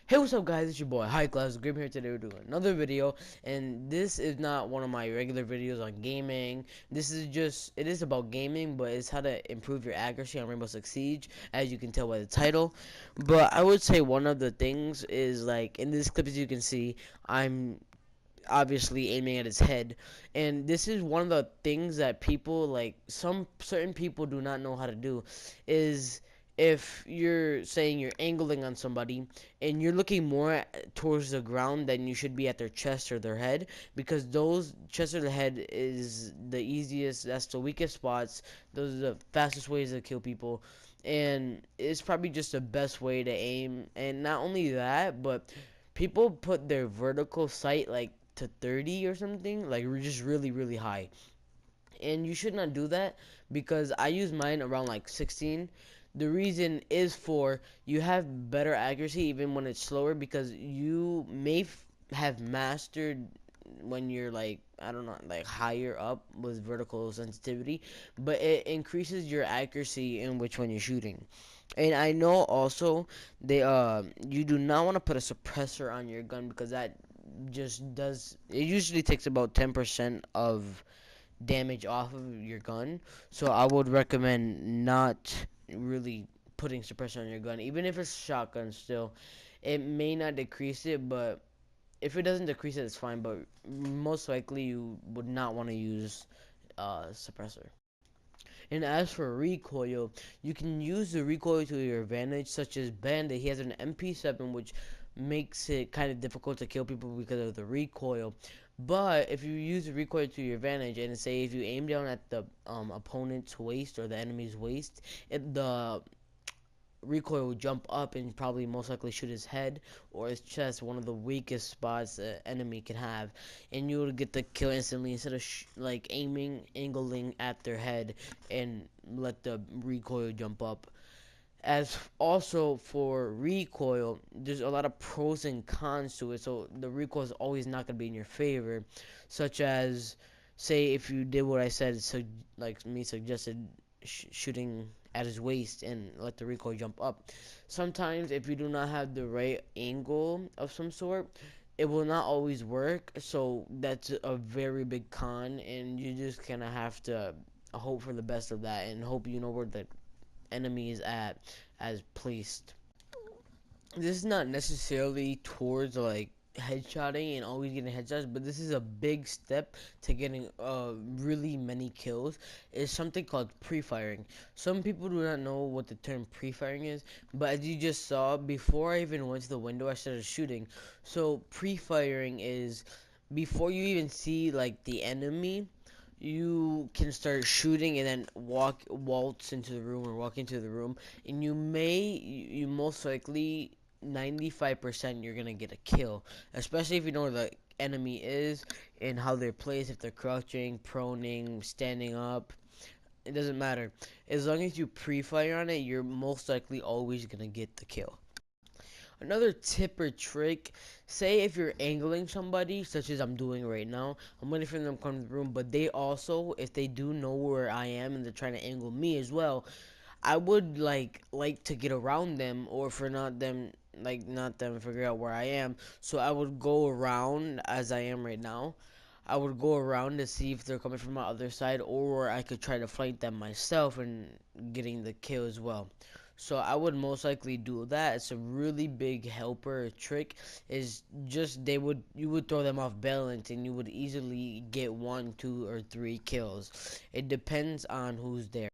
Hey, what's up, guys? It's your boy HighClaSs-GrIm here. Today we're doing another video, and this is not one of my regular videos on gaming. This is just, it is about gaming, but it's how to improve your accuracy on Rainbow Six Siege, as you can tell by the title. But I would say one of the things is, like, in this clip, as you can see, I'm obviously aiming at his head, and this is one of the things that people, like, some certain people do not know how to do, is if you're saying you're angling on somebody and you're looking more towards the ground than you should be at their chest or their head, because those chest or the head is the easiest, that's the weakest spots, those are the fastest ways to kill people, and it's probably just the best way to aim. And not only that, but people put their vertical sight like to 30 or something, like just really high, and you should not do that, because I use mine around like 16. The reason is for you have better accuracy even when it's slower, because you may have mastered when you're, like, I don't know, like higher up with vertical sensitivity, but it increases your accuracy in which one you're shooting. And I know also they you do not want to put a suppressor on your gun, because that just does, it usually takes about 10% of damage off of your gun. So I would recommend not really putting suppressor on your gun, even if it's shotgun. Still, it may not decrease it, but if it doesn't decrease it, it's fine. But most likely you would not want to use suppressor. And as for recoil, you can use the recoil to your advantage, such as Bandit. He has an MP7, which makes it kind of difficult to kill people because of the recoil. But if you use the recoil to your advantage, and say if you aim down at the opponent's waist or the enemy's waist, the recoil will jump up and probably most likely shoot his head or his chest, one of the weakest spots an enemy can have, and you will get the kill instantly, instead of like angling at their head and let the recoil jump up. As also for recoil, there's a lot of pros and cons to it, so the recoil is always not going to be in your favor, such as, say if you did what I said, so like me suggested, shooting at his waist and let the recoil jump up. Sometimes if you do not have the right angle of some sort, it will not always work, so that's a very big con, and you just kind of have to hope for the best of that, and hope you know where the enemy is at as placed. This is not necessarily towards, like, headshotting and always getting headshots, but this is a big step to getting really many kills. It's something called pre-firing. Some people do not know what the term pre-firing is, but as you just saw, before I even went to the window, I started shooting. So pre-firing is before you even see, like, the enemy, you can start shooting and then waltz into the room or walk into the room, and you most likely 95% you're gonna get a kill, especially if you know where the enemy is and how they're placed, if they're crouching, proning, standing up. It doesn't matter. As long as you pre-fire on it, you're most likely always gonna get the kill. Another tip or trick, say if you're angling somebody, such as I'm doing right now, I'm waiting for them to come to the room, but they also, if they do know where I am and they're trying to angle me as well, I would like to get around them, or for not them, like, not them figure out where I am. So I would go around as I am right now. I would go around to see if they're coming from my other side, or I could try to flank them myself and getting the kill as well. So I would most likely do that. It's a really big helper trick. Is just you would throw them off balance and you would easily get 1, 2, or 3 kills. It depends on who's there.